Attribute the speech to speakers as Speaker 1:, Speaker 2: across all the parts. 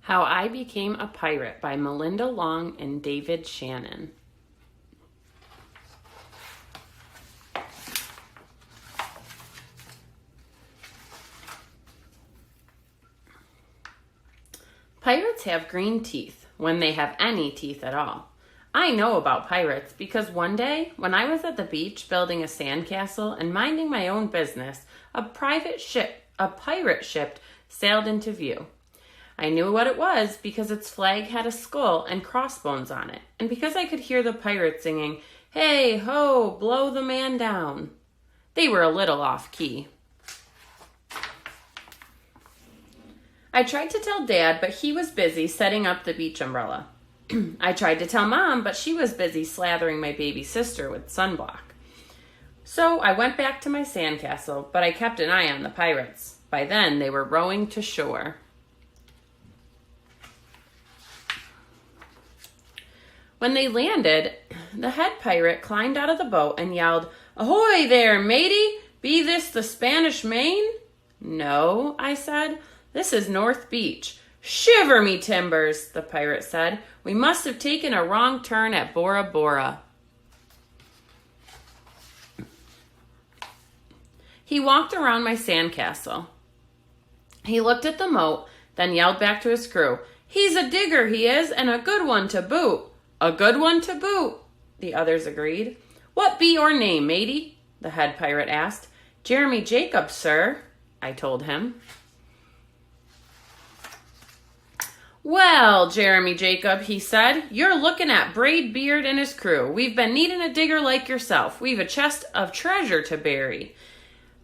Speaker 1: How I Became a Pirate by Melinda Long and David Shannon. Pirates have green teeth, when they have any teeth at all. I know about pirates because one day, when I was at the beach building a sandcastle and minding my own business, a pirate ship sailed into view. I knew what it was because its flag had a skull and crossbones on it, and because I could hear the pirates singing, "Hey, ho, blow the man down." They were a little off-key. I tried to tell Dad, but he was busy setting up the beach umbrella. I tried to tell Mom, but she was busy slathering my baby sister with sunblock. So I went back to my sandcastle, but I kept an eye on the pirates. By then, they were rowing to shore. When they landed, the head pirate climbed out of the boat and yelled, "Ahoy there, matey! Be this the Spanish Main?" "No," I said. "This is North Beach." "Shiver me timbers," the pirate said. "We must have taken a wrong turn at Bora Bora." He walked around my sandcastle. He looked at the moat, then yelled back to his crew, "He's a digger, he is, and a good one to boot." "A good one to boot," the others agreed. "What be your name, matey?" the head pirate asked. "Jeremy Jacobs, sir," I told him. "Well, Jeremy Jacob," he said, "you're looking at Braid Beard and his crew. We've been needing a digger like yourself. We've a chest of treasure to bury."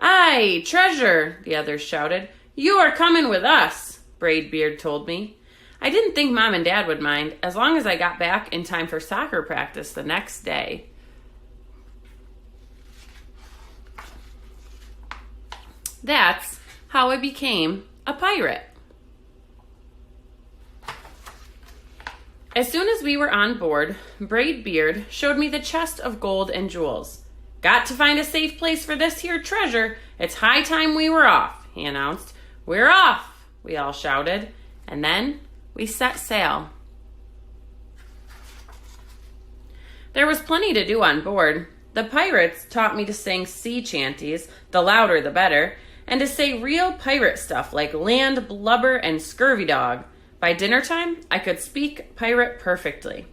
Speaker 1: "Aye, treasure," the others shouted. "You are coming with us," Braid Beard told me. I didn't think Mom and Dad would mind, as long as I got back in time for soccer practice the next day. That's how I became a pirate. As soon as we were on board, Braid Beard showed me the chest of gold and jewels. "Got to find a safe place for this here treasure. It's high time we were off," he announced. "We're off," we all shouted, and then we set sail. There was plenty to do on board. The pirates taught me to sing sea chanties, the louder the better, and to say real pirate stuff like land, blubber, and scurvy dog. By dinner time, I could speak pirate perfectly.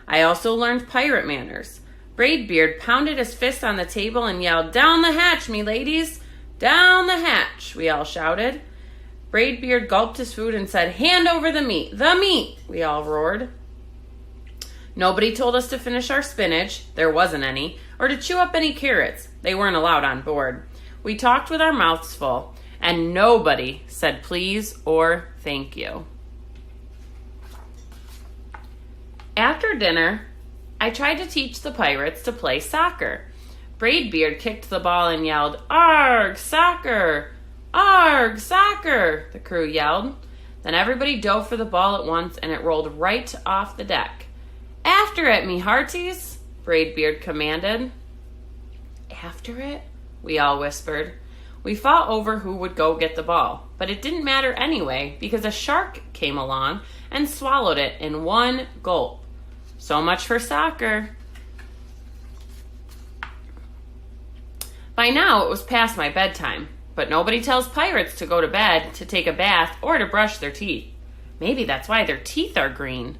Speaker 1: I also learned pirate manners. Braid Beard pounded his fist on the table and yelled, "Down the hatch, me ladies! Down the hatch!" we all shouted. Braid Beard gulped his food and said, "Hand over the meat! The meat!" we all roared. Nobody told us to finish our spinach, there wasn't any, or to chew up any carrots. They weren't allowed on board. We talked with our mouths full, and nobody said please or thank you. After dinner, I tried to teach the pirates to play soccer. Braid Beard kicked the ball and yelled, "Arg, soccer! Arg, soccer!" the crew yelled. Then everybody dove for the ball at once, and it rolled right off the deck. "After it, me hearties!" Braid Beard commanded. "After it?" we all whispered. We fought over who would go get the ball, but it didn't matter anyway because a shark came along and swallowed it in one gulp. So much for soccer. By now it was past my bedtime, but nobody tells pirates to go to bed, to take a bath, or to brush their teeth. Maybe that's why their teeth are green.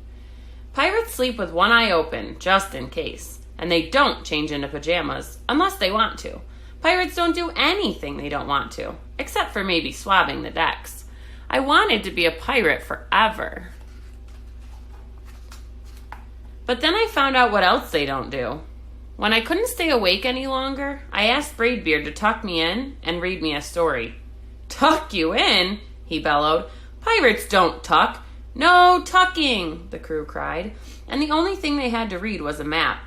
Speaker 1: Pirates sleep with one eye open, just in case, and they don't change into pajamas unless they want to. Pirates don't do anything they don't want to, except for maybe swabbing the decks. I wanted to be a pirate forever. But then I found out what else they don't do. When I couldn't stay awake any longer, I asked Braid Beard to tuck me in and read me a story. "Tuck you in?" he bellowed. "Pirates don't tuck. No tucking," the crew cried, and the only thing they had to read was a map.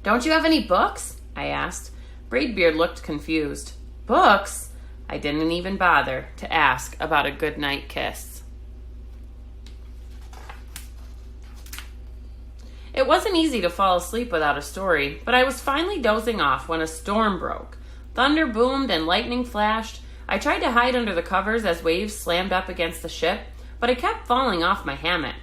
Speaker 1: "Don't you have any books?" I asked. Braid Beard looked confused. "Books?" I didn't even bother to ask about a goodnight kiss. It wasn't easy to fall asleep without a story, but I was finally dozing off when a storm broke. Thunder boomed and lightning flashed. I tried to hide under the covers as waves slammed up against the ship, but I kept falling off my hammock.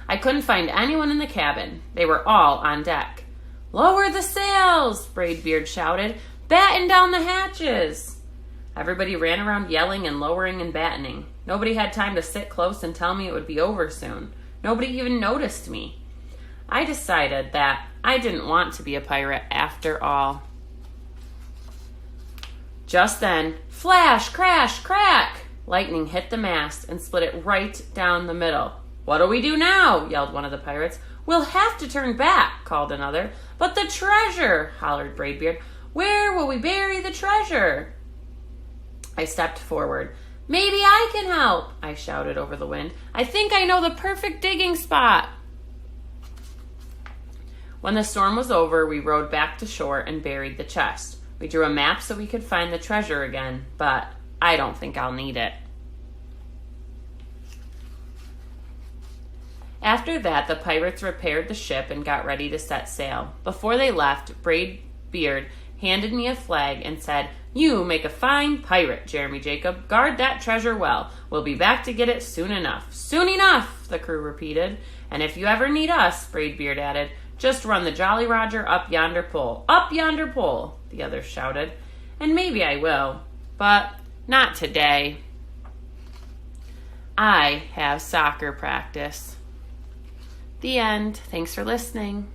Speaker 1: I couldn't find anyone in the cabin. They were all on deck. "Lower the sails!" Braidbeard shouted. "Batten down the hatches!" Everybody ran around yelling and lowering and battening. Nobody had time to sit close and tell me it would be over soon. Nobody even noticed me. I decided that I didn't want to be a pirate after all. Just then, flash, crash, crack! Lightning hit the mast and split it right down the middle. "What'll we do now?" yelled one of the pirates. "We'll have to turn back," called another. "But the treasure!" hollered Braidbeard. "Where will we bury the treasure?" I stepped forward. "Maybe I can help," I shouted over the wind. "I think I know the perfect digging spot." When the storm was over, we rowed back to shore and buried the chest. We drew a map so we could find the treasure again, but I don't think I'll need it. After that, the pirates repaired the ship and got ready to set sail. Before they left, Braidbeard handed me a flag and said, "You make a fine pirate, Jeremy Jacob. Guard that treasure well. We'll be back to get it soon enough." "Soon enough," the crew repeated. "And if you ever need us," Braidbeard added, "just run the Jolly Roger up yonder pole." "Up yonder pole," the others shouted. "And maybe I will, but not today. I have soccer practice." The end. Thanks for listening.